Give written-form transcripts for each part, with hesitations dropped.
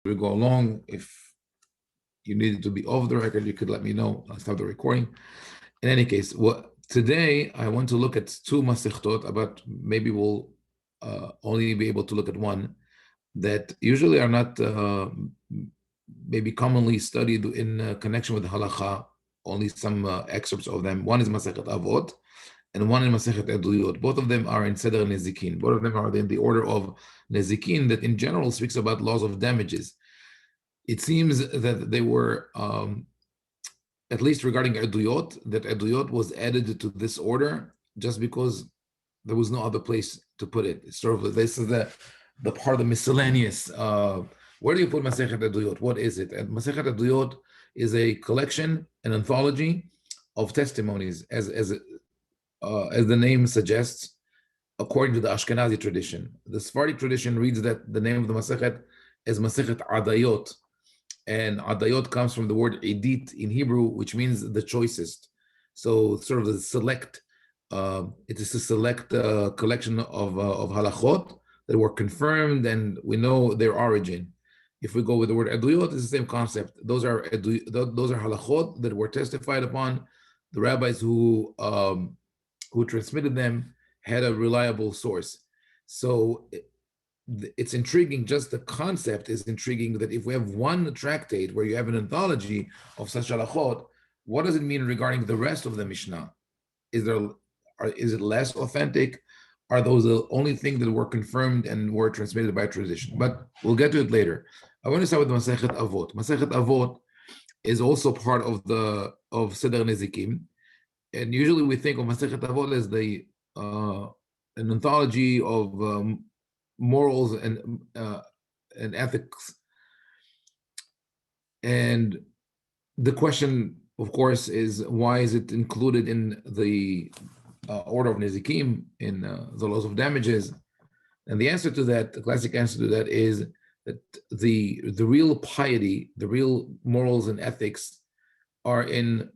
we go along. If you needed to be off the record, you could let me know. I'll stop the recording. In any case, today I want to look at two masechtot, but maybe we'll only be able to look at one, that usually are not maybe commonly studied in connection with halacha. Only some excerpts of them. One is Masechet Avot, and one in Masechet Eduyot. Both of them are in Seder Nezikin. Both of them are in the order of Nezikin, that in general speaks about laws of damages. It seems that they were, at least regarding Eduyot, that Eduyot was added to this order just because there was no other place to put it. It's sort of, this is the part of the miscellaneous. Where do you put Masechet Eduyot? What is it? And Masechet Eduyot is a collection, an anthology of testimonies, as the name suggests, according to the Ashkenazi tradition. The Sephardic tradition reads that the name of the Masechet is Masechet Adayot, and Adayot comes from the word Edit in Hebrew, which means the choicest. So sort of the select, it is a select collection of halachot that were confirmed, and we know their origin. If we go with the word Eduyot, it's the same concept. Those are halachot that were testified upon. The rabbis who transmitted them had a reliable source. So it's intriguing, just the concept is intriguing, that if we have one tractate where you have an anthology of such halachot, what does it mean regarding the rest of the Mishnah? Is it less authentic? Are those the only things that were confirmed and were transmitted by tradition? But we'll get to it later. I want to start with Masechet Avot. Masechet Avot is also part of Seder Nezikim, and usually we think of Masechet Avot as an anthology of morals and ethics. And the question, of course, is why is it included in the order of Nezikim, in the laws of damages? And the answer to that, the classic answer to that, is that the real piety, the real morals and ethics are in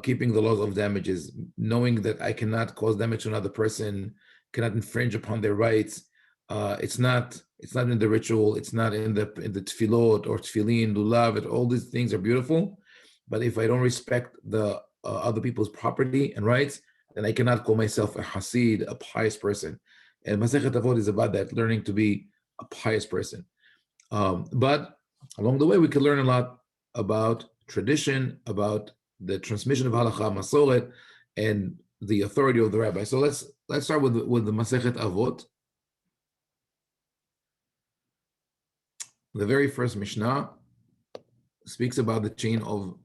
keeping the laws of damages, knowing that I cannot cause damage to another person, cannot infringe upon their rights. It's not in the ritual, it's not in the tefillot or tefillin, lulav. All these things are beautiful, but if I don't respect the other people's property and rights, then I cannot call myself a hasid, a pious person. And Masechet Avot is about that, learning to be a pious person. But along the way, we can learn a lot about tradition, about the transmission of halacha, masoret, and the authority of the rabbi. So let's start with the Masechet Avot. The very first Mishnah speaks about the chain of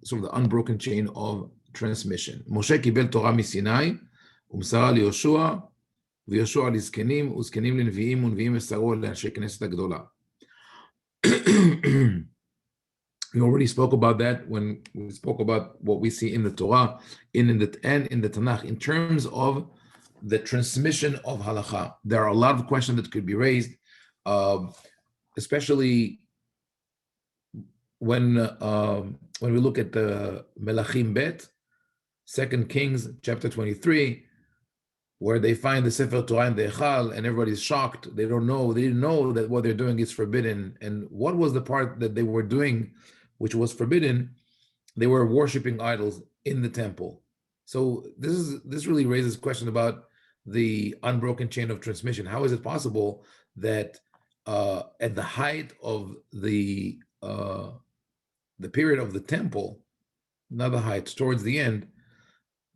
sort of the unbroken chain of transmission. Moshe kibel Torah miSinai, umsara liYoshua, v'Yoshua lizkenim, uzkenim leNeviim, uNeviim mesaro leAnshe Knesset HaGedolah. We already spoke about that when we spoke about what we see in the Torah, in the Tanakh, in terms of the transmission of halacha. There are a lot of questions that could be raised, especially when we look at the Melachim Bet, 2 Kings chapter 23, where they find the Sefer Torah in the Echal, and everybody's shocked. They didn't know that what they're doing is forbidden. And what was the part that they were doing which was forbidden? They were worshiping idols in the temple. So this really raises a question about the unbroken chain of transmission. How is it possible that at the height of the period of the temple, not the height, towards the end,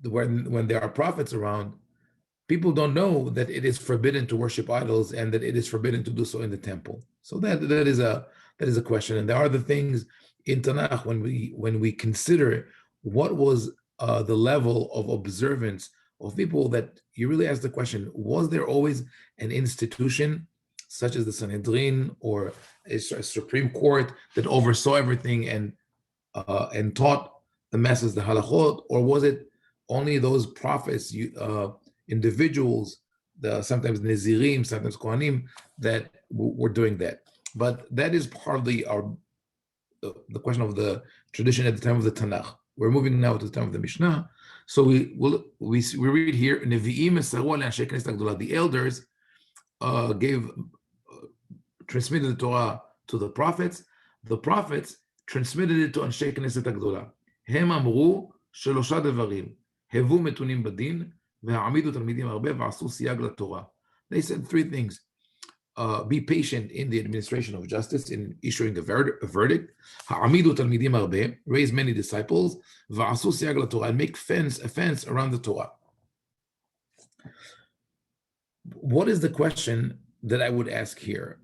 when there are prophets around, people don't know that it is forbidden to worship idols and that it is forbidden to do so in the temple. So that is a question. And there are the things in Tanakh when we consider what was the level of observance of people, that you really ask the question: was there always an institution such as the Sanhedrin or a Supreme Court that oversaw everything and taught the masses the halachot, or was it only those prophets, individuals, sometimes Nezirim, sometimes Kohanim, that were doing that? But that is part of the question of the tradition at the time of the Tanakh. We're moving now to the time of the Mishnah. So we read here, Nevi'im mesaru le'anshe Knesset HaGedolah. The elders transmitted the Torah to the prophets transmitted it to אנשי כנסת הגדולה. הם אמרו שלושה דברים, הבו מתונים בדין, והעמידו תלמידים הרבה, ועשו סייג לתורה. They said three things. Be patient in the administration of justice, in issuing a verdict. העמידו תלמידים הרבה, raise many disciples, ועשו סייג לתורה, and make a fence around the Torah. What is the question that I would ask here?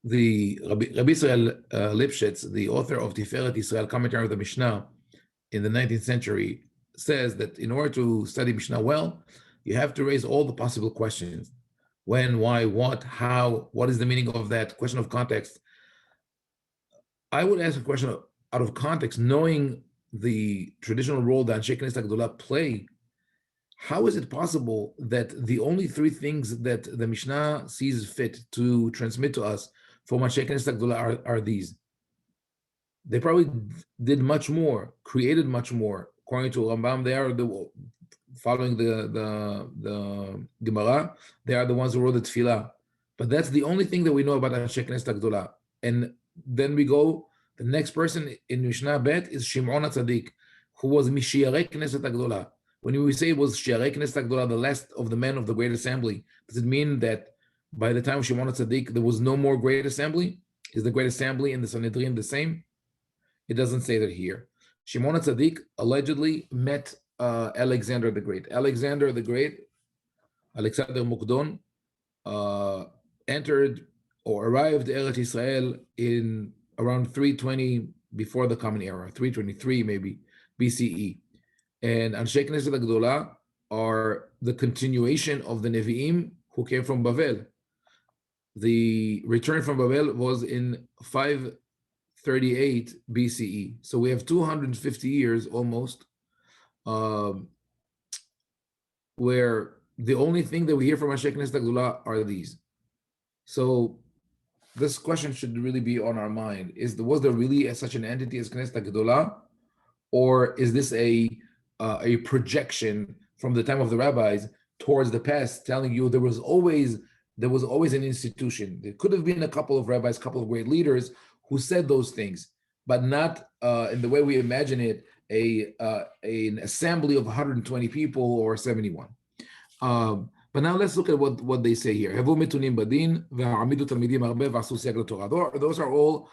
The Rabbi Israel Lipschitz, the author of Tiferet Israel, commentary of the Mishnah in the 19th century, says that in order to study Mishnah well, you have to raise all the possible questions. When, why, what, how, what is the meaning of that? Question of context. I would ask a question out of context, knowing the traditional role that Anshe Knesset Agdolah play. How is it possible that the only three things that the Mishnah sees fit to transmit to us from Anshe Knesset Agdolah are these? They probably did much more, created much more. According to Rambam, they are following the Gemara, they are the ones who wrote the Tefillah. But that's the only thing that we know about Anshe Knesset Agdolah. And then we go, the next person in Mishnah Bet is Shimon HaTzadik, who was Mishiarei Knesset Agdolah. When we say it was Shiarei Knesset Agdolah, the last of the men of the Great Assembly, does it mean that by the time of Shimon HaTzadik, there was no more Great Assembly? Is the Great Assembly and the Sanhedrin the same? It doesn't say that here. Shimon HaTzadik allegedly met Alexander the Great. Alexander the Great, Alexander Mukdon, entered or arrived Eretz Israel in around 320 before the Common Era, 323 maybe BCE. And Anshe Knesset Agdolah are the continuation of the Nevi'im who came from Bavel. The return from Bavel was in 538 BCE. So we have 250 years almost, where the only thing that we hear from Anshe Knesset Agdolah are these. So this question should really be on our mind. Was there really such an entity as Knesset Agdolah? Or is this a projection from the time of the rabbis towards the past, telling you there was always an institution? There could have been a couple of rabbis, a couple of great leaders who said those things, but not in the way we imagine it, an assembly of 120 people or 71. But now let's look at what they say here. Those are all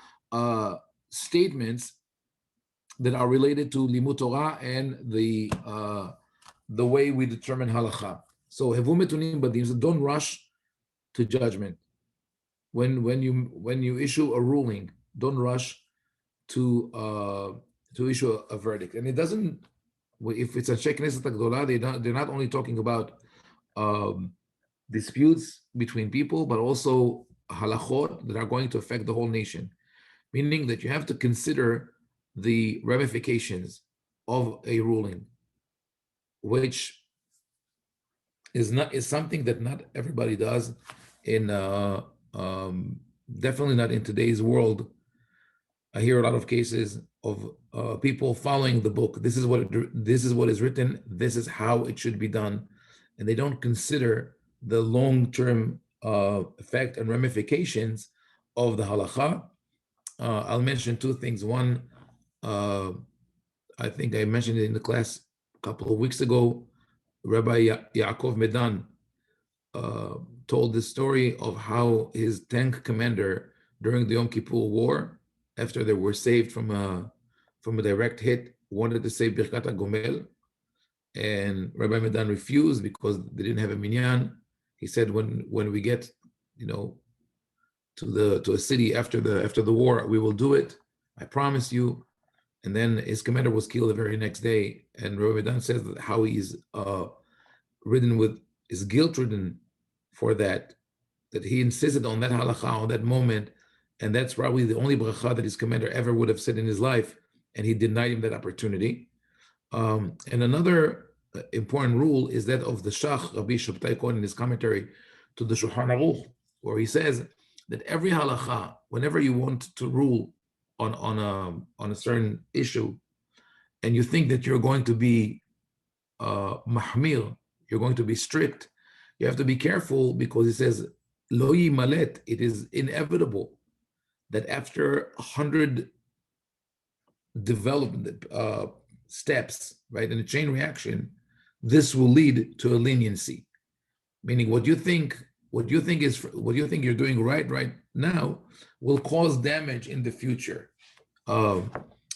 statements that are related to Limud Torah and the way we determine halakha. So hevu metunim badim, so don't rush to judgment. When you issue a ruling, don't rush to issue a verdict. And it doesn't, if it's a Anshe Knesset Agdolah, they're not only talking about disputes between people, but also halachot that are going to affect the whole nation. Meaning that you have to consider the ramifications of a ruling, which is something that not everybody does in definitely not in today's world. I hear a lot of cases of people following the book. This is what is written. This is how it should be done, and they don't consider the long-term effect and ramifications of the halakha. I'll mention two things. One, I think I mentioned it in the class a couple of weeks ago. Rabbi Yaakov Medan told the story of how his tank commander during the Yom Kippur War, after they were saved from a direct hit, wanted to say Birkat HaGomel, and Rabbi Medan refused because they didn't have a minyan. He said, when we get, to a city after the war, we will do it. I promise you. And then his commander was killed the very next day. And Rabbi Medan says that how he's guilt-ridden for that he insisted on that halakha, on that moment. And that's probably the only bracha that his commander ever would have said in his life. And he denied him that opportunity. And another important rule is that of the Shach, Rabbi Shabtai Cohen, in his commentary to the Shulchan Aruch, where he says that every halakha, whenever you want to rule on a certain issue, and you think that you're going to be mahmir, you're going to be strict, you have to be careful, because he says lo yimalet, it is inevitable that after 100 development steps, right, in a chain reaction, this will lead to a leniency. Meaning what you think you're doing right now will cause damage in the future.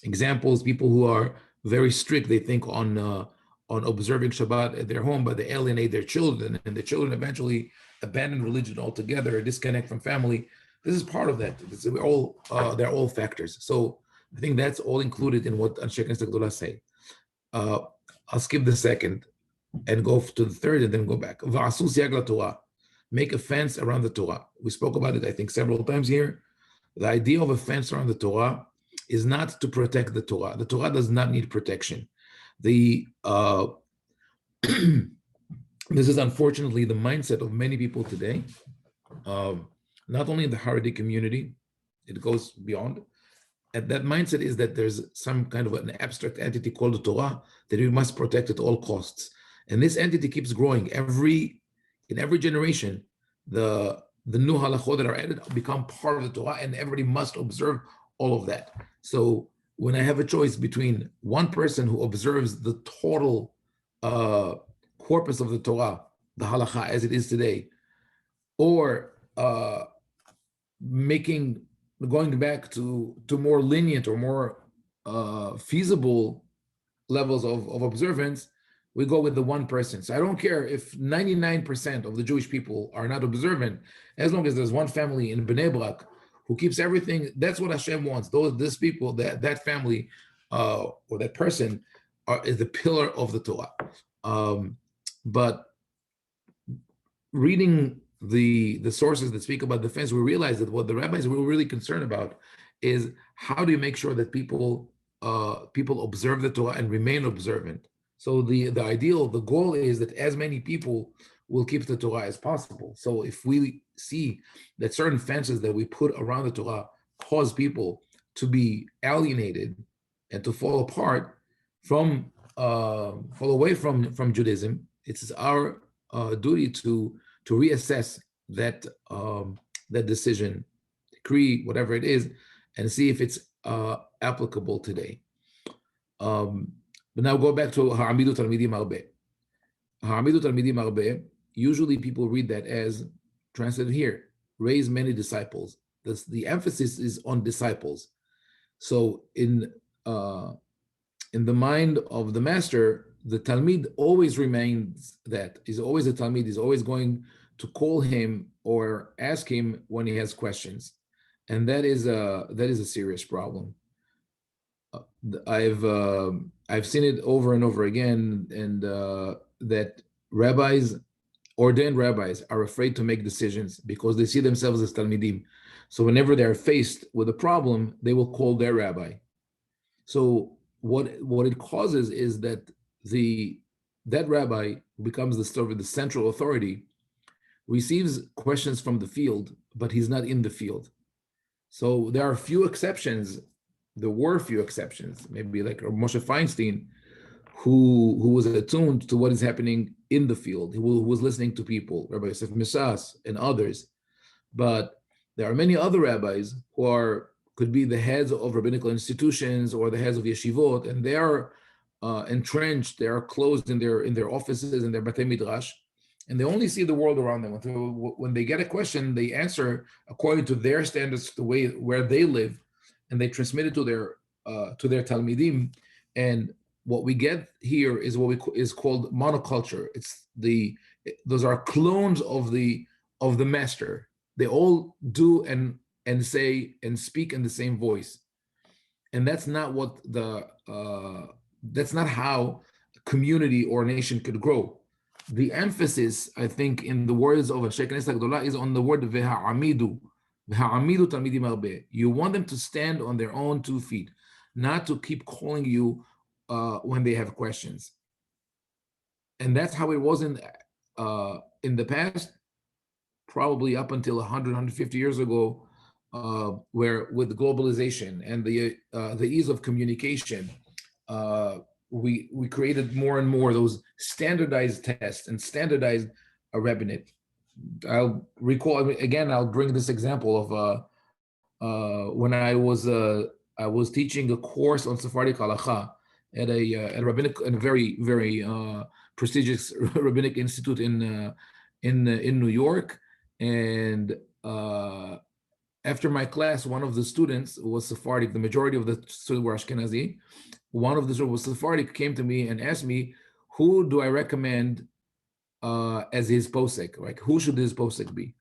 Examples: people who are very strict, they think on observing Shabbat at their home, but they alienate their children, and the children eventually abandon religion altogether, or disconnect from family. This is part of that. They're all factors. So I think that's all included in what Anshe Knesset Gedolah say. I'll skip the second and go to the third, and then go back. V'asu siag laTorah, make a fence around the Torah. We spoke about it, I think, several times here. The idea of a fence around the Torah is not to protect the Torah. The Torah does not need protection. This is unfortunately the mindset of many people today, not only in the Haredi community, it goes beyond. And that mindset is that there's some kind of an abstract entity called the Torah that we must protect at all costs. And this entity keeps growing. In every generation, the new halachot that are added become part of the Torah, and everybody must observe all of that. So when I have a choice between one person who observes the total corpus of the Torah, the halacha as it is today, or going back to more lenient or more feasible levels of observance, we go with the one person. So I don't care if 99% of the Jewish people are not observant, as long as there's one family in Bnei Brak who keeps everything. That's what Hashem wants. These people, that family or that person is the pillar of the Torah. But reading the sources that speak about defense, we realize that what the rabbis were really concerned about is how do you make sure that people observe the Torah and remain observant. So the goal is that as many people will keep the Torah as possible. So if we see that certain fences that we put around the Torah cause people to be alienated and to fall apart fall away from Judaism, it's our duty to reassess that decision, decree, whatever it is, and see if it's applicable today. But now go back to Ha'amidu Talmidim Arbe. Ha'amidu Talmidim Arbe, usually people read that as translated here, raise many disciples. The emphasis is on disciples. So in the mind of the master, the Talmid always remains that. He's always a Talmid. He's always going to call him or ask him when he has questions. And that is a serious problem. I've seen it over and over again, and that ordained rabbis are afraid to make decisions because they see themselves as talmidim. So whenever they're faced with a problem, they will call their rabbi. So what it causes is that that rabbi who becomes the central authority receives questions from the field, but he's not in the field. So there are few exceptions. There were few exceptions, maybe like Moshe Feinstein, who was attuned to what is happening in the field, who was listening to people, Rabbi Yosef Misas and others. But there are many other rabbis who could be the heads of rabbinical institutions or the heads of yeshivot, and they are entrenched, they are closed in their offices, in their batei midrash, and they only see the world around them. When they get a question, they answer according to their standards, the way where they live, and they transmit it to their talmidim. And what we get here is what is called monoculture. Those are clones of the master. They all do and say and speak in the same voice, and that's not that's not how a community or a nation could grow. The emphasis, I think, in the words of Anshe Knesset Gedolah is on the word v'ha'amidu. V'ha'amidu talmidim arbe. You want them to stand on their own 2 feet, not to keep calling you when they have questions. And that's how it was in the past, probably up until 100, 150 years ago, where with globalization and the ease of communication, we created more and more those standardized tests and standardized rabbinate. I'll recall, I mean, again, I'll bring this example of when I was teaching a course on Sephardic halacha at a rabbinic, and a very prestigious rabbinic institute in New York. And after my class, one of the students was Sephardic. The majority of the students were Ashkenazi. One of the students was Sephardic, came to me and asked me, who do I recommend as his posek? Like, who should his posek be?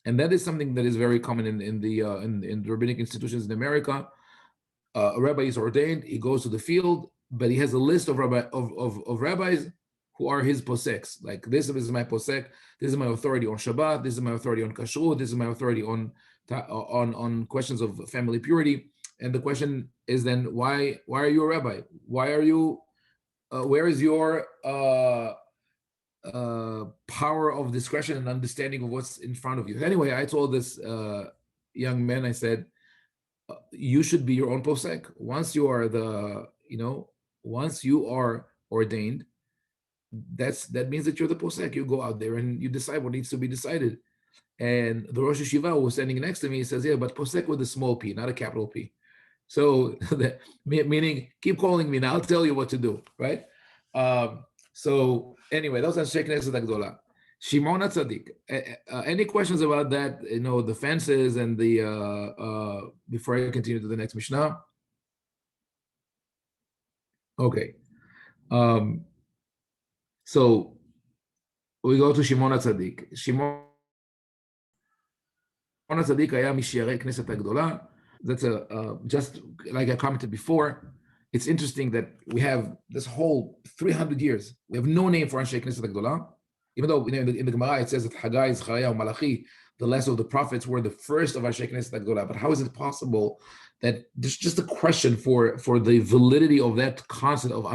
And that is something that is very common in the rabbinic institutions in America. A rabbi is ordained, he goes to the field, but he has a list of rabbis who are his poseks. Like, this is my posek, this is my authority on Shabbat, this is my authority on kashrut, this is my authority on questions of family purity. And the question is then, why are you a rabbi? Why are you? Where is your power of discretion and understanding of what's in front of you? Anyway, I told this young man, I said, you should be your own posek. Once you are once you are ordained, that means that you're the posek. You go out there and you decide what needs to be decided. And the Rosh Yeshiva who was standing next to me, he says, yeah, but posek with a small p, not a capital P. So meaning, keep calling me now, I'll tell you what to do, right? So anyway, those are Sheikh Knesset Agdola. Shimon HaTzadik. Any questions about that? The fences and the before I continue to the next Mishnah? Okay. So we go to Shimon HaTzadik. Shimon HaTzadik היה משיירי כנסת הגדולה. That's just like I commented before. It's interesting that we have this whole 300 years. We have no name for Anshe Knesset Agdola, even though in the Gemara it says that Haggai, Zechariah, Malachi, the last of the prophets, were the first of Anshe Knesset Agdola. But how is it possible that there's just a question for the validity of that concept of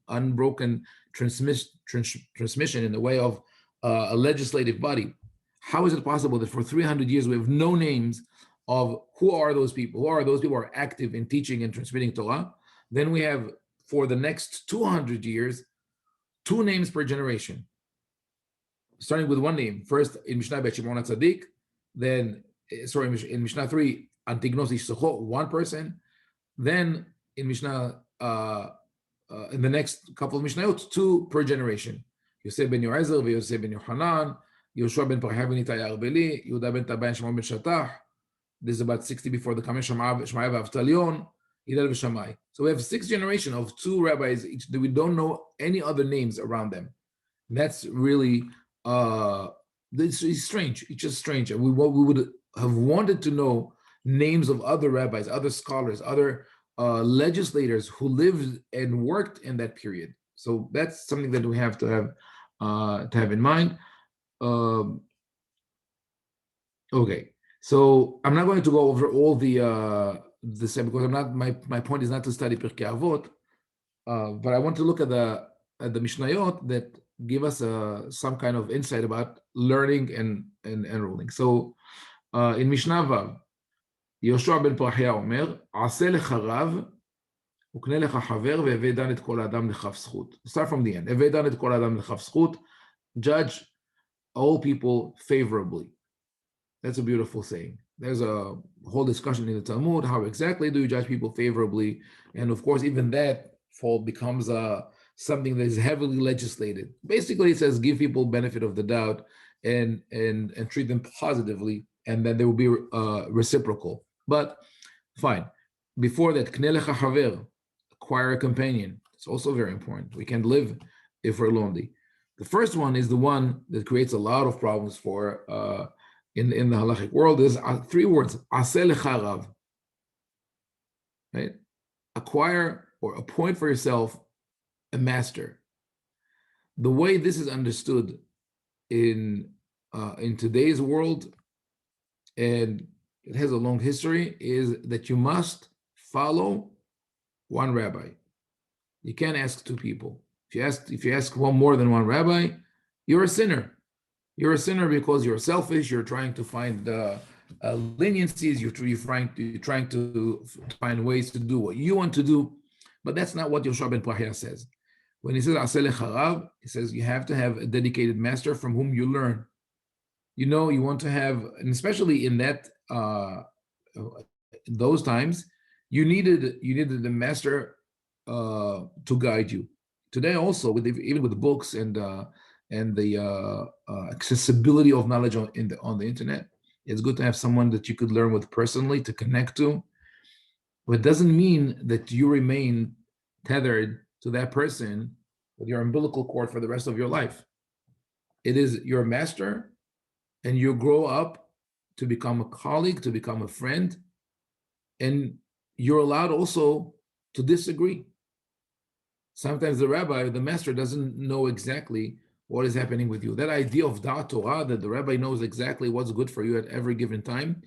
unbroken transmission in the way of a legislative body? How is it possible that for 300 years we have no names of who are those people? Who are those people who are active in teaching and transmitting Torah? Then we have, for the next 200 years, 2 names per generation. Starting with one name. First in Mishnah Bet Shimon HaTzadik, then, in Mishnah 3, Antignos Ish Socho, 1 person. Then in Mishnah, in the next couple of Mishnayot, 2 per generation. Yosef ben Yoezer, Yosef ben Yohanan, Yoshua ben Parhaya ben Ittai Arbeli, Yehuda ben Tabai, Shimon ben Shatach. This is about 60 before the coming Shemaiah Avtalion. So we have 6 generations of 2 rabbis each. We don't know any other names around them. That's really it's strange. It's just strange. We would have wanted to know names of other rabbis, other scholars, other legislators who lived and worked in that period. So that's something that we have to have in mind. Okay. So I'm not going to go over all the same, because my point is not to study Pirkei Avot, but I want to look at the Mishnayot that give us some kind of insight about learning and ruling. So in Mishnah Vav, Yoshua ben Parhaya Omer, Aseh lecha rav, ukne lecha haver, ve'evei dan et kol adam lechaf zchut. Start from the end. Evei dan et kol adam lechaf zchut. Judge all people favorably. That's a beautiful saying. There's a whole discussion in the Talmud. How exactly do you judge people favorably? And of course, even that becomes something that is heavily legislated. Basically, it says give people benefit of the doubt and treat them positively, and then there will be reciprocal. But fine. Before that, kne lecha haver, acquire a companion. It's also very important. We can't live if we're lonely. The first one is the one that creates a lot of problems for in the halachic world. Is 3 words: aseh lecha rav. Right? Acquire or appoint for yourself a master. The way this is understood in today's world, and it has a long history, is that you must follow one rabbi. You can't ask 2 people. If you ask more than one rabbi, you're a sinner. You're a sinner because you're selfish. You're trying to find leniencies. You're trying to find ways to do what you want to do. But that's not what Yoshua ben Parhaya says. When he says Aseh lecha rav, he says you have to have a dedicated master from whom you learn. you want to have, and especially in that those times, you needed the master to guide you. Today also, even with books and the accessibility of knowledge on the internet, it's good to have someone that you could learn with personally, to connect to. But it doesn't mean that you remain tethered to that person with your umbilical cord for the rest of your life. It is your master, and you grow up to become a colleague, to become a friend, and you're allowed also to disagree. Sometimes the rabbi, the master, doesn't know exactly what is happening with you. That idea of da'at Torah, that the rabbi knows exactly what's good for you at every given time,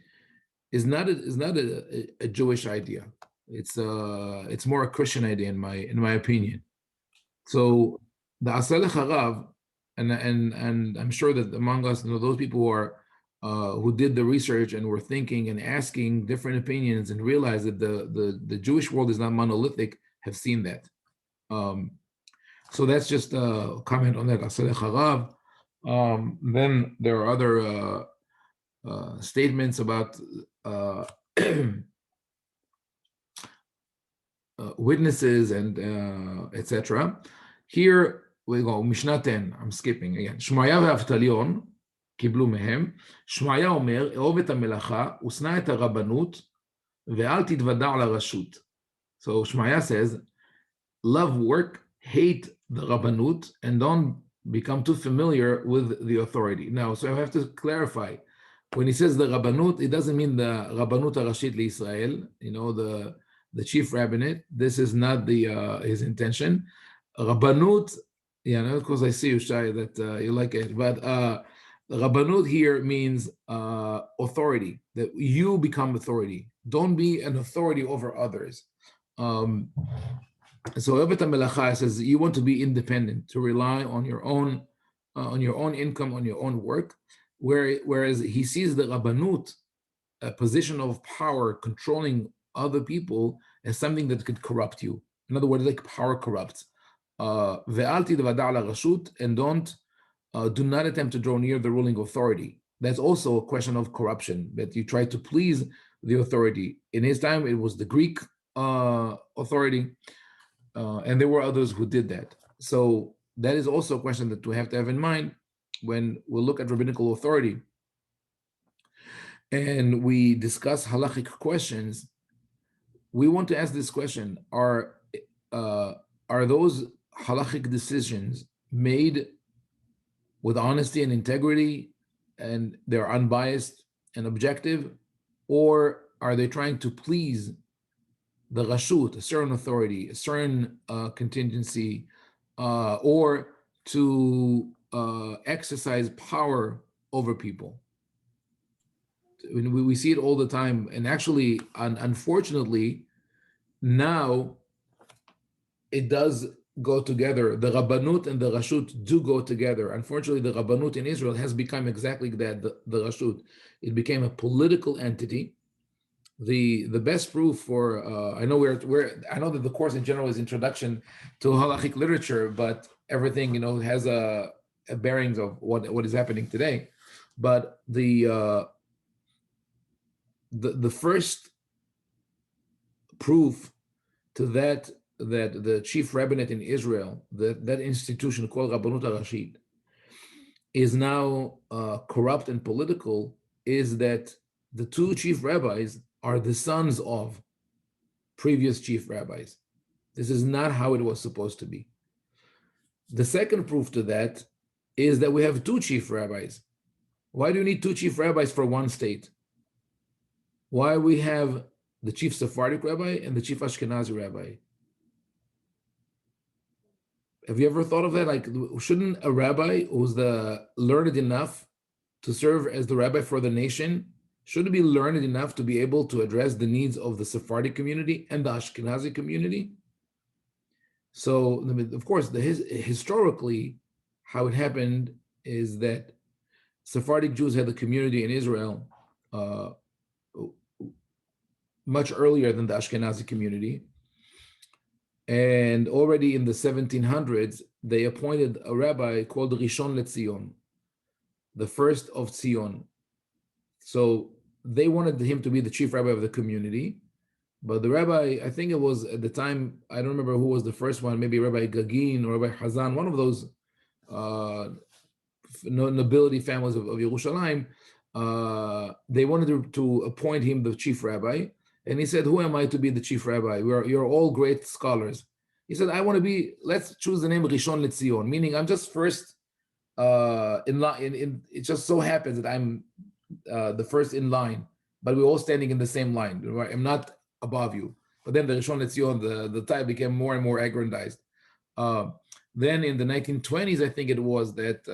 is not a Jewish idea. It's more a Christian idea in my opinion. So the Asalech Harav, and I'm sure that among us, those people who did the research and were thinking and asking different opinions and realized that the Jewish world is not monolithic, have seen that. So that's just a comment on that Asalech Harav. Then there are other statements about witnesses and etc. Here we go, Mishnah 10, I'm skipping again. שמעיה ואבטליון קיבלו מהם. שמעיה אומר, אהוב את המלאכה, ושנא את הרבנות, ואל תתוודע לרשות. So Shmaya says, love work, hate the rabbanut, and don't become too familiar with the authority. Now, so I have to clarify. When he says the rabbanut, it doesn't mean the rabbanut harashit liIsrael, the chief rabbinate. This is not his intention. Rabbanut, of course I see you, Shai, that you like it, but rabbanut here means authority, that you become authority. Don't be an authority over others. So Avot HaMelacha says you want to be independent, to rely on your own income, on your own work. Whereas he sees the rabbanut, a position of power, controlling other people, as something that could corrupt you. In other words, like power corrupts. Ve'al tidvada larashut, and do not attempt to draw near the ruling authority. That's also a question of corruption, that you try to please the authority. In his time, it was the Greek authority, and there were others who did that. So that is also a question that we have to have in mind when we look at rabbinical authority and we discuss halachic questions. We want to ask this question: Are those halachic decisions made with honesty and integrity, and they're unbiased and objective, or are they trying to please the rashut, a certain authority, a certain contingency, or to exercise power over people? We see it all the time, and actually, unfortunately, now it does go together. The rabbanut and the rashut do go together. Unfortunately, the rabbanut in Israel has become exactly that, the rashut. It became a political entity. The best proof for I know I know that the course in general is introduction to halachic literature, but everything has a bearings of what is happening today. But the first proof to that the chief rabbinate in Israel, that institution called Rabbanut HaRashit, is now corrupt and political, is that the two chief rabbis are the sons of previous chief rabbis. This is not how it was supposed to be. The second proof to that is that we have two chief rabbis. Why do you need two chief rabbis for one state? Why we have the chief Sephardic rabbi and the chief Ashkenazi rabbi? Have you ever thought of that? Like, shouldn't a rabbi who's learned enough to serve as the rabbi for the nation, should be learned enough to be able to address the needs of the Sephardic community and the Ashkenazi community? So, of course, historically, how it happened is that Sephardic Jews had a community in Israel much earlier than the Ashkenazi community. And already in the 1700s, they appointed a rabbi called Rishon LeZion. the first of Zion. So they wanted him to be the chief rabbi of the community. But the rabbi, I think it was at the time, I don't remember who was the first one, maybe Rabbi Gagin or Rabbi Hazan, one of those nobility families of Yerushalayim. They wanted to appoint him the chief rabbi. And he said, who am I to be the chief rabbi? You're all great scholars. He said, I want to be, let's choose the name Rishon LeZion, meaning I'm just first in line. It just so happens that I'm the first in line, but we're all standing in the same line. Right? I'm not above you. But then the Rishon LeZion, the title became more and more aggrandized. Then in the 1920s, I think it was that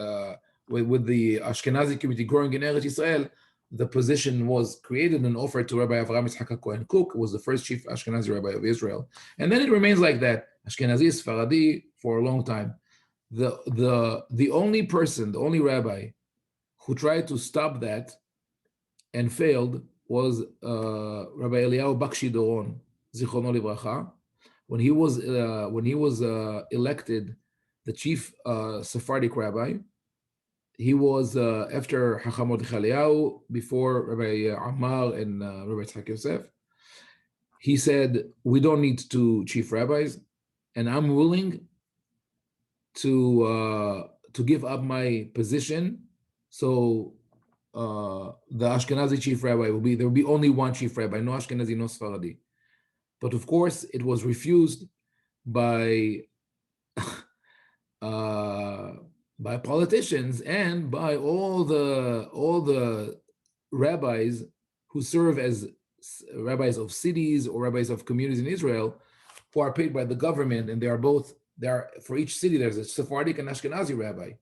with the Ashkenazi community growing in Eretz Israel, the position was created and offered to Rabbi Avraham Yitzchak Cohen Cook, who was the first chief Ashkenazi rabbi of Israel. And then it remains like that, Ashkenazi, Sfaradi, for a long time. The only person, the only rabbi who tried to stop that and failed was Rabbi Eliyahu Bakshi Doron, Zichrono Livracha. When he was elected the chief Sephardic rabbi, he was after Chacham Mordechai Eliyahu, before Rabbi Ammar and Rabbi Tzchak Yosef. He said, we don't need two chief rabbis, and I'm willing to give up my position. So the Ashkenazi chief rabbi there will be only one chief rabbi, no Ashkenazi, no Sephardi. But of course, it was refused by politicians and by all the rabbis who serve as rabbis of cities or rabbis of communities in Israel, who are paid by the government, and they are for each city there's a Sephardic and Ashkenazi rabbi.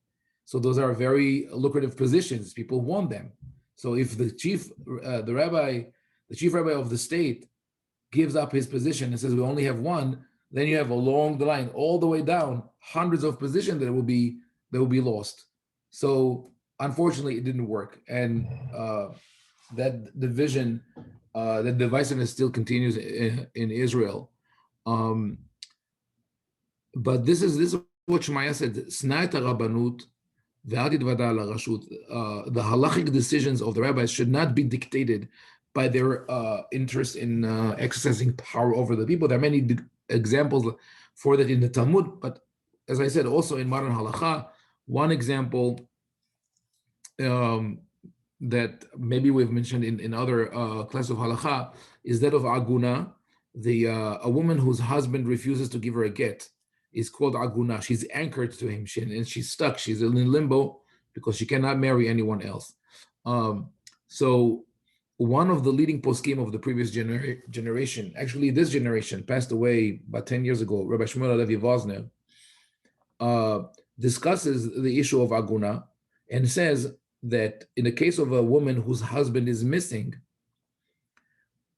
So those are very lucrative positions. People want them. So if the chief rabbi of the state gives up his position and says we only have one, then you have along the line, all the way down, hundreds of positions that will be lost. So unfortunately, it didn't work, and that division, that divisiveness still continues in Israel. But this is what Shemaiah said: "Sna et harabbanut ve'al titvadah larashut." The halachic decisions of the rabbis should not be dictated by their interest in exercising power over the people. There are many examples for that in the Talmud, but as I said, also in modern halacha, one example that maybe we've mentioned in other classes of halacha is that of aguna. A woman whose husband refuses to give her a get is called aguna. She's anchored to him, and she's stuck. She's in limbo because she cannot marry anyone else. So one of the leading poskim of the previous generation, actually this generation, passed away about 10 years ago, Rabbi Shmuel Levi Vosner, discusses the issue of aguna and says that in the case of a woman whose husband is missing,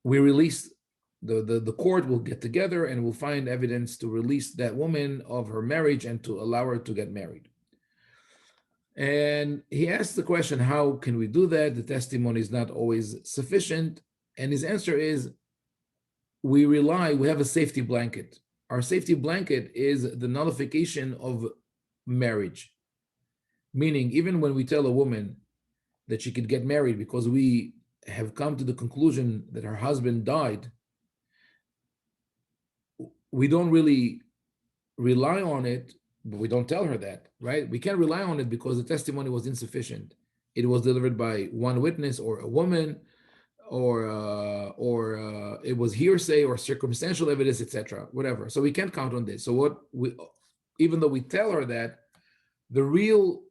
we release, the court will get together and will find evidence to release that woman of her marriage and to allow her to get married. And he asked the question, how can we do that? The testimony is not always sufficient. And his answer is, we have a safety blanket. Our safety blanket is the nullification of marriage. Meaning, even when we tell a woman that she could get married because we have come to the conclusion that her husband died, we don't really rely on it, but we don't tell her that, right? We can't rely on it because the testimony was insufficient. It was delivered by one witness or a woman, or it was hearsay or circumstantial evidence, etc., whatever. So we can't count on this. So even though we tell her that, the real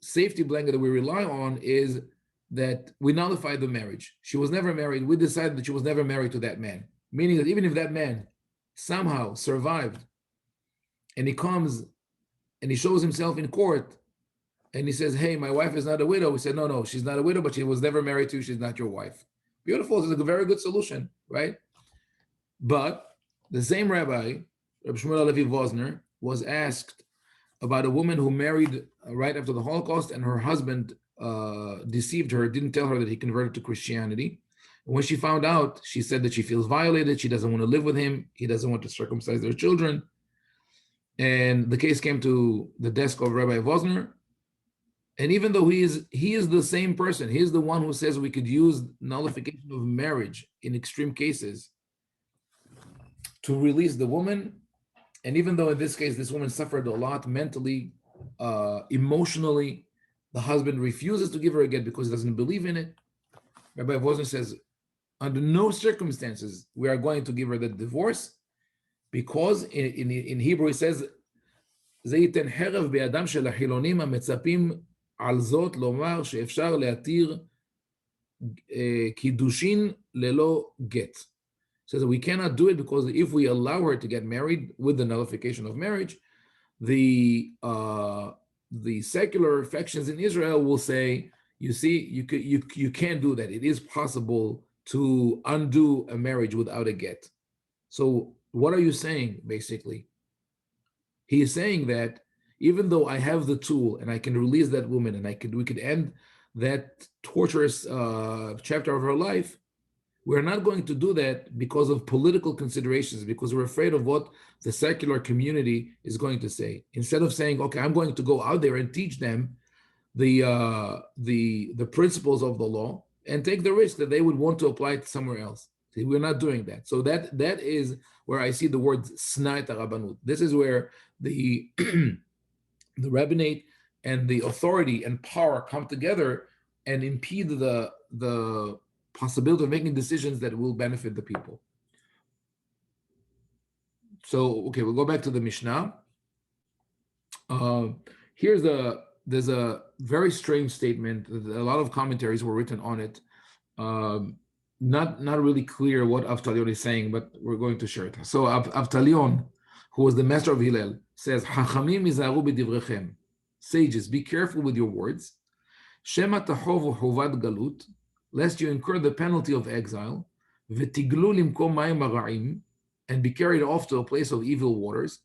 safety blanket that we rely on is that we nullify the marriage. She was never married. We decided that she was never married to that man, meaning that even if that man somehow survived and he comes and he shows himself in court and he says, hey, my wife is not a widow. We said, no, she's not a widow, but she was never married to you. She's not your wife. Beautiful. This is a very good solution, right? But the same rabbi, Rabbi Shmuel Levi Vosner, was asked about a woman who married right after the Holocaust, and her husband deceived her, didn't tell her that he converted to Christianity. And when she found out, she said that she feels violated. She doesn't want to live with him. He doesn't want to circumcise their children. And the case came to the desk of Rabbi Vosner. And even though he is the same person, he is the one who says we could use nullification of marriage in extreme cases to release the woman. And even though in this case this woman suffered a lot mentally, emotionally, the husband refuses to give her a get because he doesn't believe in it. Rabbi Vosen says, under no circumstances we are going to give her the divorce, because in Hebrew he says, זה ייתן חרב בידם של החילונים המצפים על זאת לומר שאפשר להתיר קידושין ללא גט. Says that we cannot do it because if we allow her to get married with the nullification of marriage, the secular factions in Israel will say, you see, you can't do that. It is possible to undo a marriage without a get. So what are you saying, basically? He is saying that even though I have the tool and I can release that woman and we could end that torturous chapter of her life, we're not going to do that because of political considerations, because we're afraid of what the secular community is going to say. Instead of saying, okay, I'm going to go out there and teach them the principles of the law and take the risk that they would want to apply it somewhere else. See, we're not doing that. So that is where I see the word snait rabbanut. This is where the the rabbinate and the authority and power come together and impede the possibility of making decisions that will benefit the people. So, okay, we'll go back to the Mishnah. There's a very strange statement. A lot of commentaries were written on it. Not really clear what Avtalion is saying, but we're going to share it. So Avtalion, who was the master of Hillel, says, "Hachamim izaru b'divrechem." Sages, be careful with your words. Shema tachovu huvad galut, lest you incur the penalty of exile. V'tiglu limkom mayim hara'im, and be carried off to a place of evil waters.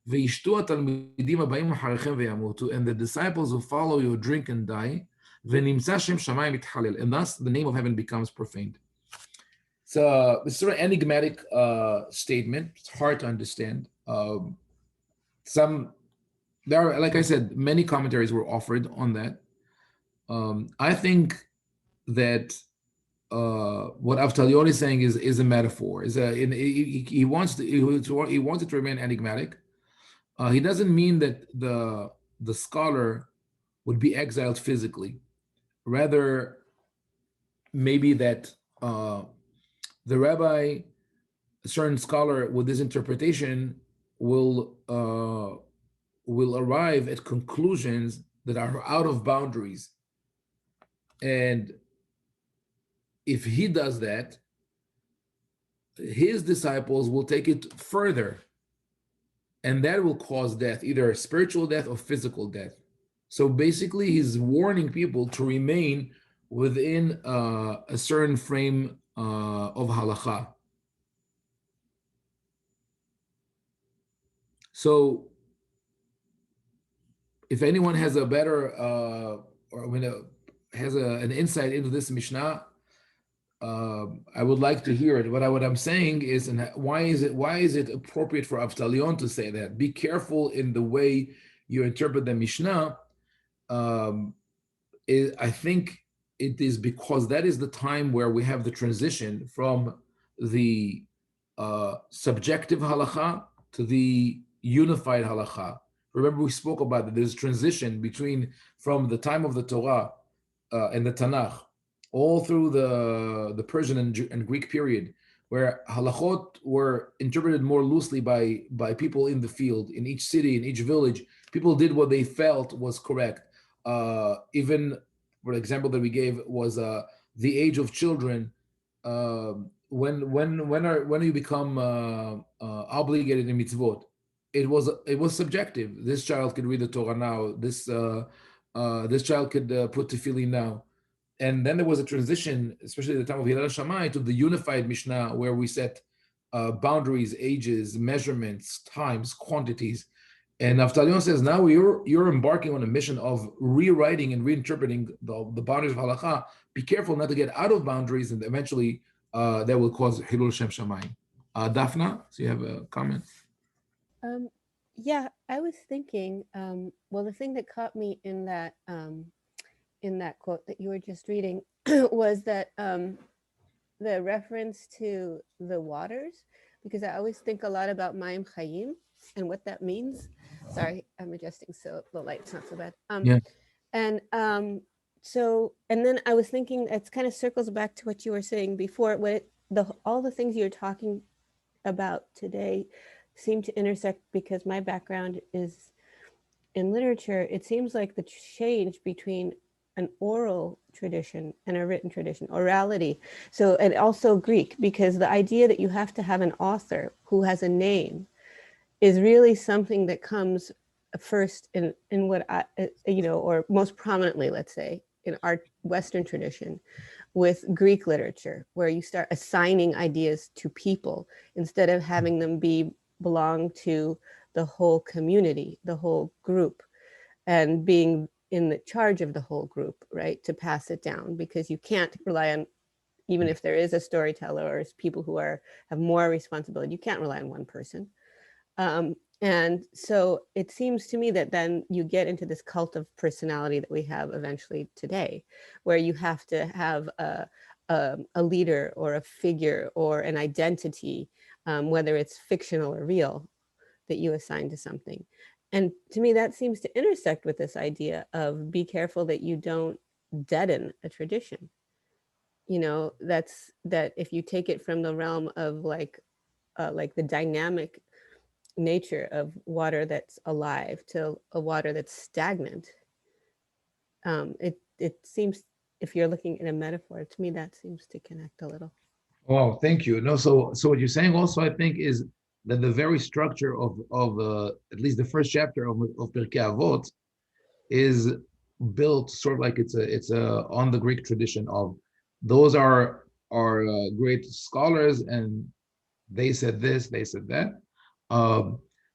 V'yishtu hatalmidim habayim acharichem ve'yamutu, and the disciples who follow you drink and die. V'nimtza shem shamayim mithalel, and thus the name of heaven becomes profaned. So it's sort of enigmatic statement. It's hard to understand. There are, like I said, many commentaries were offered on that. I think that what Avtalion is saying is a metaphor. He wants it to remain enigmatic. He doesn't mean that the scholar would be exiled physically. Rather, maybe that the rabbi, a certain scholar with this interpretation, will arrive at conclusions that are out of boundaries. And if he does that, his disciples will take it further. And that will cause death, either spiritual death or physical death. So basically, he's warning people to remain within a certain frame of halakha. So if anyone has a better an insight into this Mishnah, I would like to hear it. What I'm saying is, and why is it appropriate for Avtalion to say that? Be careful in the way you interpret the Mishnah. I think it is because that is the time where we have the transition from the subjective halakha to the unified halakha. Remember, we spoke about that. There's transition from the time of the Torah and the Tanakh, all through the Persian and Greek period, where halachot were interpreted more loosely by people in the field, in each city, in each village. People did what they felt was correct. Even, for the example that we gave was the age of children. When you become obligated in mitzvot, it was subjective. This child could read the Torah now. This child could put tefillin now. And then there was a transition, especially at the time of Hillel Shammai, to the unified Mishnah, where we set boundaries, ages, measurements, times, quantities. And Avtalion says, now you're embarking on a mission of rewriting and reinterpreting the boundaries of halakha. Be careful not to get out of boundaries, and eventually that will cause Hilul Shem Shamayim. Daphna, so you have a comment? Yeah, I was thinking, well, the thing that caught me in that in that quote that you were just reading was that the reference to the waters, because I always think a lot about Mayim Chayim and what that means. Sorry, I'm adjusting so the light's not so bad. Yeah. And so, and then I was thinking, it's kind of circles back to what you were saying before. All the things you're talking about today seem to intersect, because my background is in literature. It seems like the change between an oral tradition and a written tradition, orality. So, and also Greek, because the idea that you have to have an author who has a name is really something that comes first in what I, or most prominently, let's say, in our Western tradition with Greek literature, where you start assigning ideas to people instead of having them belong to the whole community, the whole group, and being in the charge of the whole group, right, to pass it down, because you can't rely on, even if there is a storyteller or people who have more responsibility, you can't rely on one person. And so it seems to me that then you get into this cult of personality that we have eventually today, where you have to have a leader or a figure or an identity, whether it's fictional or real, that you assign to something. And to me, that seems to intersect with this idea of be careful that you don't deaden a tradition. That if you take it from the realm of like the dynamic nature of water that's alive to a water that's stagnant, it seems, if you're looking at a metaphor, to me that seems to connect a little. Wow, thank you. No, so what you're saying also, I think, is that the very structure of at least the first chapter of Pirkei Avot is built sort of like it's a on the Greek tradition of those are great scholars, and they said this, they said that.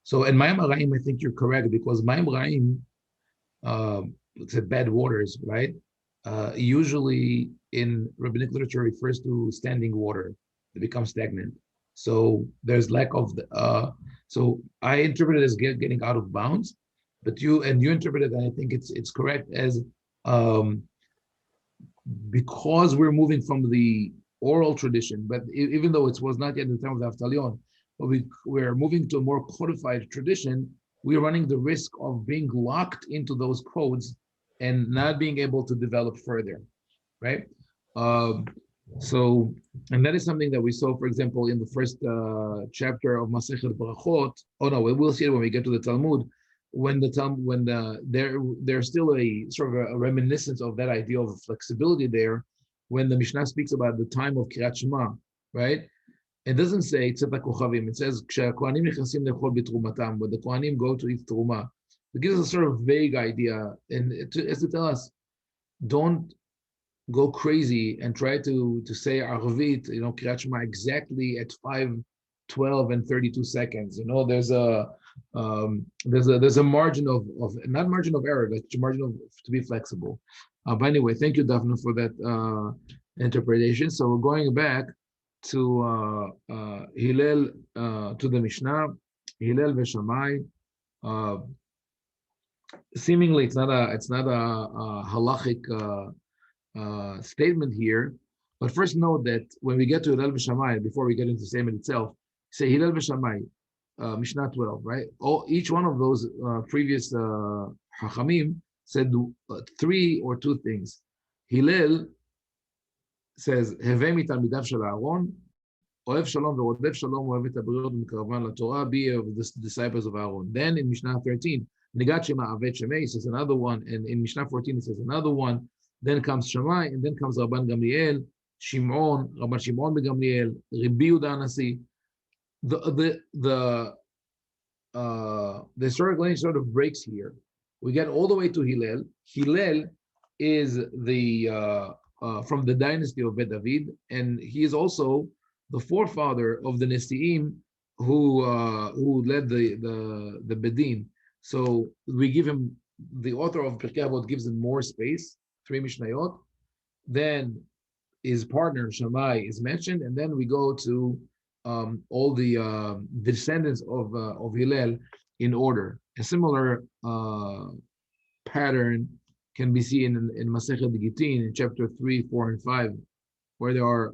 So in Mayim Araim, I think you're correct, because Mayim Araim, it's a bad waters, right? Usually in rabbinic literature refers to standing water that becomes stagnant. So there's lack of so I interpret it as getting out of bounds, but you interpret it, and I think it's correct, as um, because we're moving from the oral tradition, but even though it was not yet in the time of the Aftalion, but we're moving to a more codified tradition, we're running the risk of being locked into those codes and not being able to develop further, right? So, and that is something that we saw, for example, in the first chapter of Masechet Brachot. Oh no, we'll see it when we get to the Talmud. There's still a sort of a reminiscence of that idea of flexibility there, when the Mishnah speaks about the time of Kirat Shema, right? It doesn't say Tzeta Kochavim. It says Kohanim Nechasim Lechol B'Trumatam, when the Kohanim go to eat Truma. It gives us a sort of vague idea, and it's to tell us, don't go crazy and try to say Arvit, Kirat Shema exactly at 5:12 and 32 seconds. There's a margin of not margin of error, but margin of to be flexible. But anyway, thank you, Daphne, for that interpretation. So we're going back to Hillel, to the Mishnah, Hillel v'Shamai. Seemingly, it's not a halachic statement here, but first note that when we get to Hillel v'Shamai, before we get into the statement itself, say Hillel v'Shamai, Mishnah 12, right? Each one of those previous Hachamim said three or two things. Hillel says, Hevei mitalmidav shel Aaron, Ohev shalom ve'rodev shalom, ohev et habriot v'mekaravan laTorah, be of the disciples of Aaron. Then in Mishnah 13, Nigat Shema Avet Shemei says another one, and in Mishnah 14 it says another one. Then comes Shammai, and then comes Rabban Gamliel, Rabban Shimon ben Gamliel, Rabbi Yehuda Nasi. The historic lineage sort of breaks here. We get all the way to Hillel. Hillel is the from the dynasty of Bet David, and he is also the forefather of the Nesiim who led the Bedin. So we give him, the author of Pirkei Avot gives him more space, 3 Mishnayot. Then his partner Shammai is mentioned, and then we go to all the descendants of Hillel in order. A similar pattern can be seen in Masechet Gittin in chapter 3, 4, and 5, where there are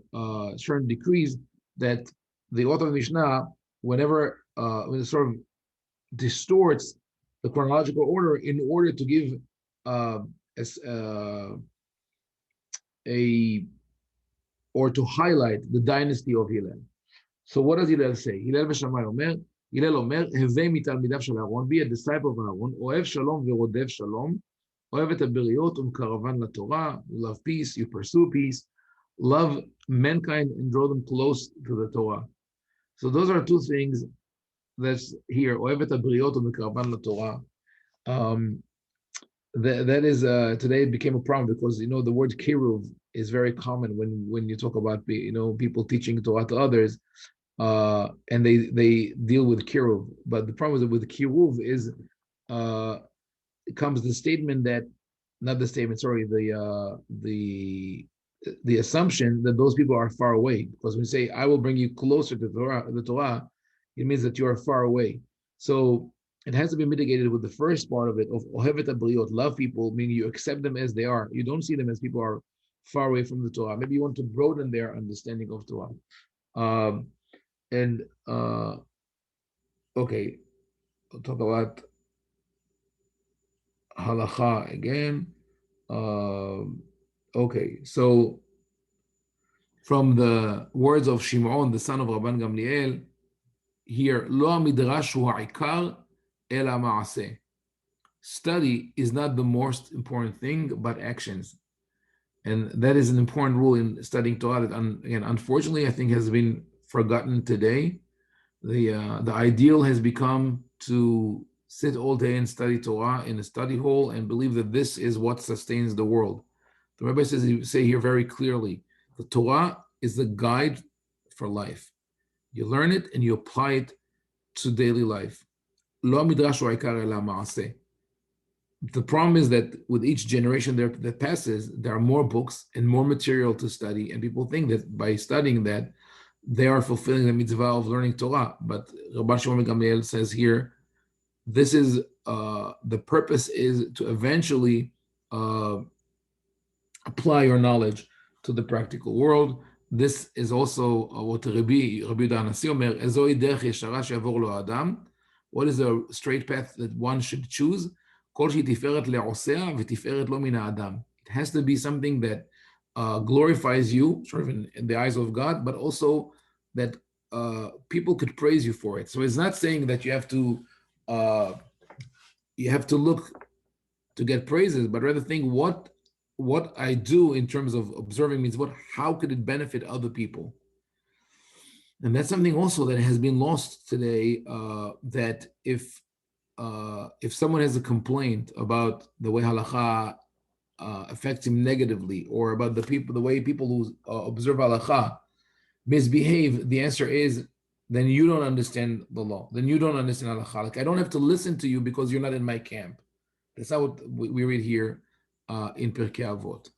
certain decrees that the author of Mishnah, whenever when it sort of distorts the chronological order in order to give uh, a or to highlight the dynasty of Hillel. So what does Hillel say? Hillel ושמאי אומר, הלל אומר, הווה מתלמידיו של אהרון, be a disciple of אהרון, אוהב שלום ורודף שלום, אוהב את הבריות ומקרבן לתורה, you love peace, you pursue peace, love mankind and draw them close to the Torah. So those are two things that's here, אוהב את הבריות ומקרבן לתורה. That is today it became a problem because the word kiruv is very common when you talk about people teaching Torah to others, and they deal with kiruv. But the problem is with kiruv is comes the statement that not the statement, sorry, the assumption that those people are far away, because when you say I will bring you closer to the Torah, it means that you are far away. So it has to be mitigated with the first part of it, of ohevet habriot, love people, meaning you accept them as they are. You don't see them as people are far away from the Torah. Maybe you want to broaden their understanding of Torah. Okay, we'll talk about halacha again. Okay, so from the words of Shimon, the son of Rabban Gamliel, here, lo midrash hu ha'ikar ela ma'aseh. Study is not the most important thing, but actions. And that is an important rule in studying Torah that, again, unfortunately, I think has been forgotten today. The ideal has become to sit all day and study Torah in a study hall and believe that this is what sustains the world. The Rabbi say here very clearly, the Torah is the guide for life. You learn it and you apply it to daily life. Lo midrash hu ha'ikar ela ma'aseh. The problem is that with each generation that passes, there are more books and more material to study, and people think that by studying that, they are fulfilling the mitzvah of learning Torah. But Rabban Shimon ben Gamliel says here, this is the purpose is to eventually apply your knowledge to the practical world. This is also what Rabbi Danasi Omer, ezoi derech yeshara she'yavor lo adam. What is the straight path that one should choose? Kol she tiferet le'osea v'tiferet lo min ha'adam. It has to be something that glorifies you, sort of in the eyes of God, but also that people could praise you for it. So it's not saying that you have to look to get praises, but rather think what I do in terms of observing mitzvot, how could it benefit other people? And that's something also that has been lost today, that if someone has a complaint about the way halacha affects him negatively, or about the way people who observe halacha misbehave, the answer is, then you don't understand the law. Then you don't understand halacha. Like, I don't have to listen to you because you're not in my camp. That's not what we read here in Pirkei Avot.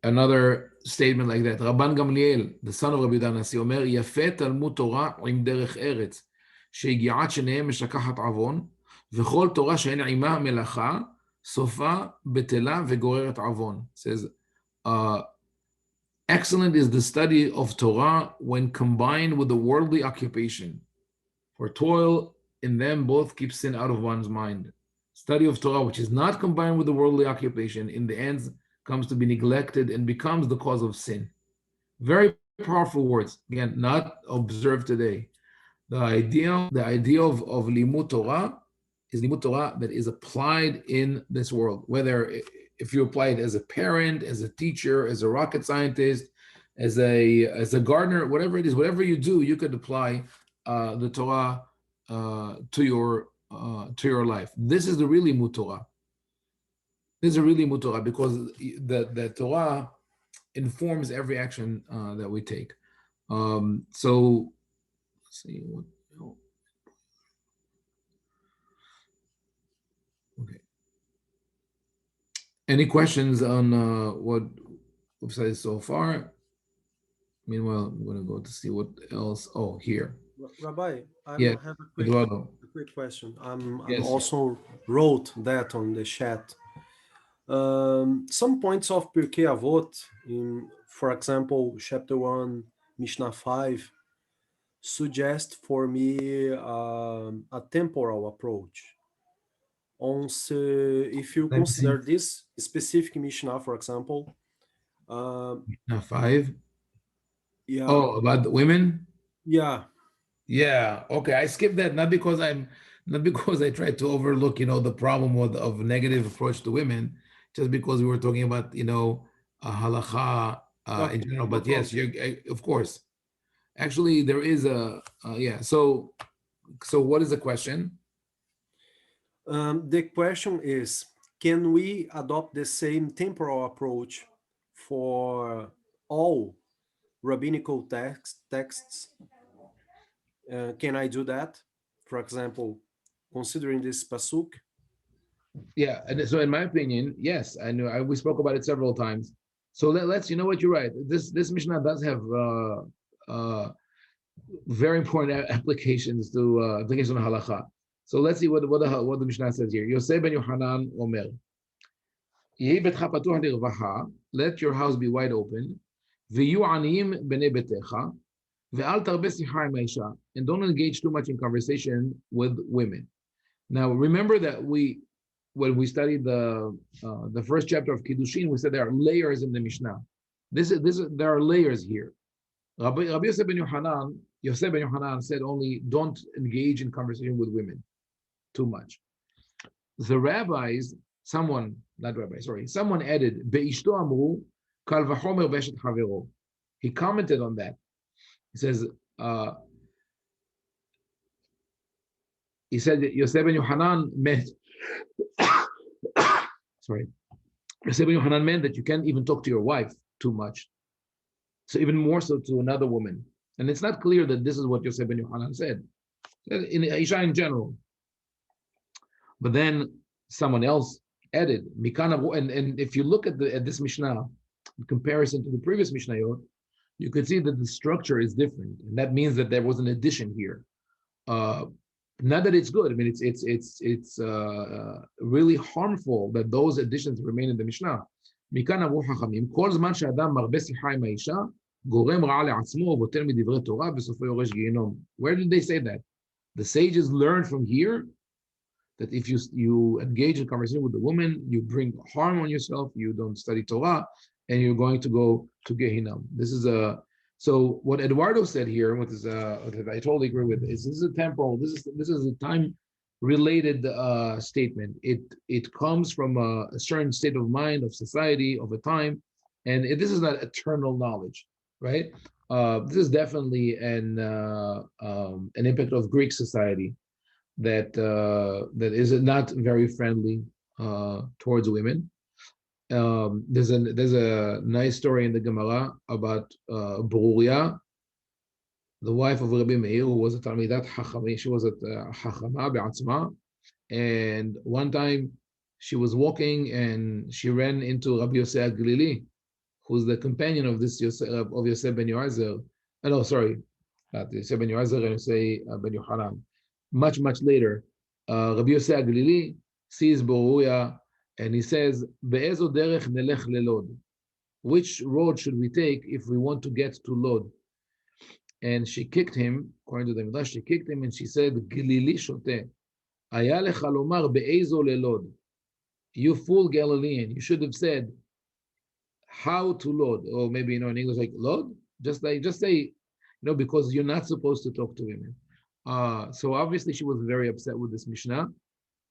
Another statement like that, Rabban Gamliel, the son of Rabbi Danasi, Omer, יפה תלמוד תורה עם דרך ארץ, שהגיעת שניהם משכחת עוון, וכל תורה שאין עימה מלאכה, סופה בטלה וגוררת עוון. Says, excellent is the study of Torah when combined with the worldly occupation, for toil in them both keeps sin out of one's mind. Study of Torah, which is not combined with the worldly occupation, in the end comes to be neglected and becomes the cause of sin. Very powerful words. Again, not observed today. The idea of limud Torah is limud Torah that is applied in this world. Whether if you apply it as a parent, as a teacher, as a rocket scientist, as a gardener, whatever it is, whatever you do, you could apply the Torah to your life. This is the really limud Torah. This is a really limud Torah because the Torah informs every action that we take. So let's see what. Okay. Any questions on what we've said so far? Meanwhile, I'm going to go to see what else. Oh, here. Rabbi, I Yeah, have a quick Eduardo. quick question. I'm Yes. also wrote that on the chat. Some points of Pirkei Avot, in, for example, chapter 1, Mishnah 5, suggest for me a temporal approach. If you Let me see. consider this specific Mishnah, for example, Now five. yeah, Oh, about the women? yeah, Yeah. Okay. I skipped that not because I tried to overlook, the problem of negative approach to women, just because we were talking about, halakha in okay, general. no But yes, problem. you're of course. Actually, there is yeah. So what is the question? The question is, can we adopt the same temporal approach for all rabbinical texts? Can I do that? For example, considering this pasuk. Yeah, and so in my opinion, yes, I know we spoke about it several times. So let's, you know what, you're right. This Mishnah does have very important applications to application of halacha. So let's see what the Mishnah says here. Yosef ben Yohanan Omer, Yehi betcha patuach lirvaha, let your house be wide open. V'yu aniyim b'nei betecha, ve'al tarbeh sicha im ha'isha, and don't engage too much in conversation with women. Now remember that when we studied the first chapter of Kiddushin, we said there are layers in the Mishnah. There are layers here. Rabbi Yosef ben Yohanan said only don't engage in conversation with women too much. The rabbis, someone added beishto amru kal vachomer beshet havero. He commented on that. He says he said Yosef ben Yohanan meant sorry. Yosef ben Yohanan meant that you can't even talk to your wife too much. So even more so to another woman. And it's not clear that this is what Yosef ben Yohanan said. In Isha in general. But then someone else added, and if you look at this Mishnah, in comparison to the previous Mishnayot, you could see that the structure is different. And that means that there was an addition here. Not that it's good. I mean, it's really harmful that those additions remain in the Mishnah. מכאן אמרו חכמים, כל זמן שאדם מרבה שיחה עם האישה, גורם רעה לעצמו ובוטל מדברי תורה, בסופו יורש גיהינום. Where did they say that? The sages learned from here that if you engage in conversation with the woman, you bring harm on yourself, you don't study Torah, and you're going to go to Gehinnom. So what Eduardo said here, what I totally agree with, is this is a temporal, this is a time-related statement. It comes from a certain state of mind, of society, of a time, and this is not eternal knowledge, right? This is definitely an impact of Greek society that is not very friendly towards women. There's a nice story in the Gemara about Beruria, the wife of Rabbi Meir, who was a Talmidat Chachama. She was a Chachama be'atzma, and one time she was walking and she ran into Rabbi Yosef Glili, who's the companion of this of Yosef ben Yoazer. No, sorry, not Yosef ben Yoazer and Yosef ben Yohanan. Much later, Rabbi Yosef Glili sees Beruria and he says, "Be'ezo derech nelech lelod." Which road should we take if we want to get to Lod? And she kicked him, according to the Midrash, she kicked him and she said, "Glili shoteh, haya lecha lomar be'ezo lelod." You fool Galilean, you should have said, "How to Lod," or maybe in English like Lod. Just say, because you're not supposed to talk to women. So obviously she was very upset with this Mishnah.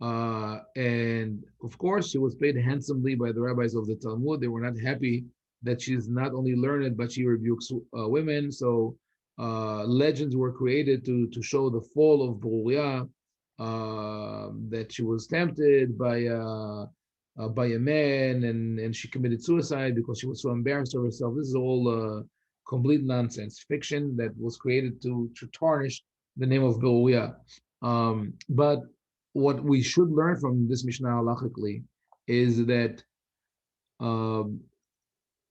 And of course, she was paid handsomely by the rabbis of the Talmud. They were not happy that she's not only learned, but she rebukes women. So legends were created to show the fall of Beruria, that she was tempted by a man and she committed suicide because she was so embarrassed of herself. This is all complete nonsense, fiction that was created to tarnish the name of Beruria. But what we should learn from this Mishnah halachically is that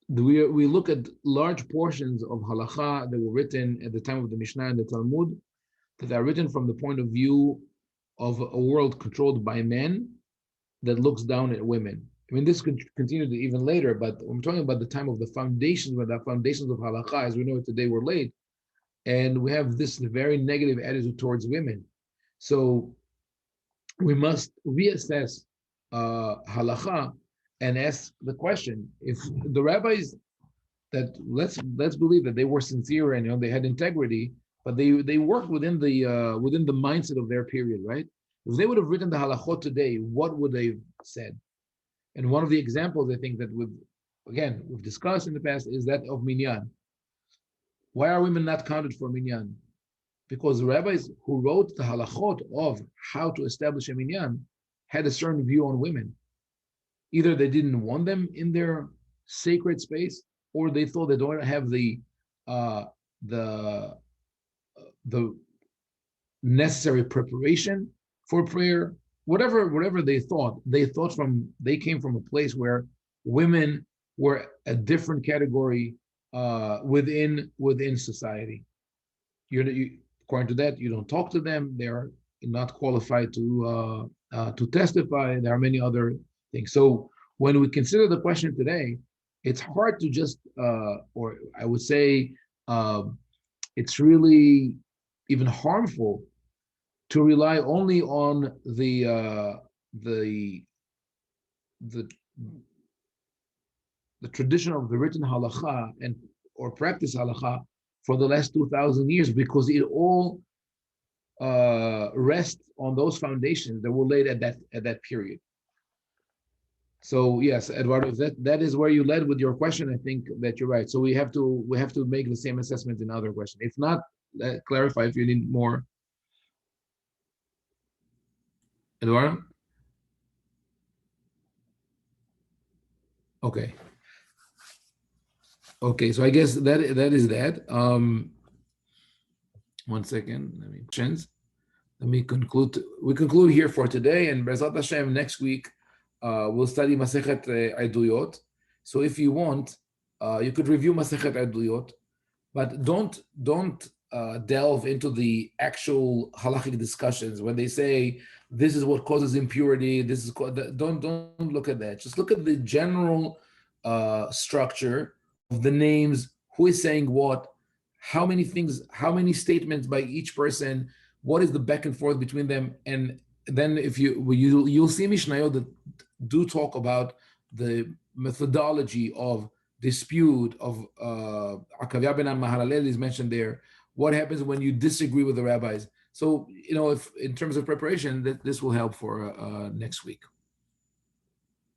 we look at large portions of halacha that were written at the time of the Mishnah and the Talmud that are written from the point of view of a world controlled by men that looks down at women. I mean, this could continue to even later, but I'm talking about the time of the foundations, when the foundations of halakha, as we know it today, were laid. And we have this very negative attitude towards women. So we must reassess halakha and ask the question: if the rabbis that let's believe that they were sincere and they had integrity, but they worked within the mindset of their period, right? If they would have written the halachot today, what would they have said? And one of the examples I think that we've discussed in the past is that of minyan. Why are women not counted for minyan? Because the rabbis who wrote the halachot of how to establish a minyan had a certain view on women. Either they didn't want them in their sacred space, or they thought they don't have the necessary preparation for prayer. Whatever they came from a place where women were a different category within society. According to that, you don't talk to them. They are not qualified to testify. There are many other things. So when we consider the question today, it's hard to just, or I would say, it's really even harmful to rely only on the tradition of the written halacha or practice halacha for the last 2,000 years, because it all rests on those foundations that were laid at that period. So yes, Eduardo, that is where you led with your question. I think that you're right. So we have to make the same assessment in other questions. If not, clarify if you need more. Eduardo? Okay. Okay, so I guess that is that. 1 second. Let me conclude. We conclude here for today, and B'ezrat Hashem next week we'll study Masechet Eduyot. So if you want, you could review Masechet Eduyot, but don't delve into the actual halachic discussions when they say this is what causes impurity. Don't look at that. Just look at the general structure of the names, who is saying what, how many statements by each person, what is the back and forth between them, and then if you'll see Mishnayot that do talk about the methodology of dispute of Akavya ben Mahalalel is mentioned there. What happens when you disagree with the rabbis? So if in terms of preparation, this will help for next week.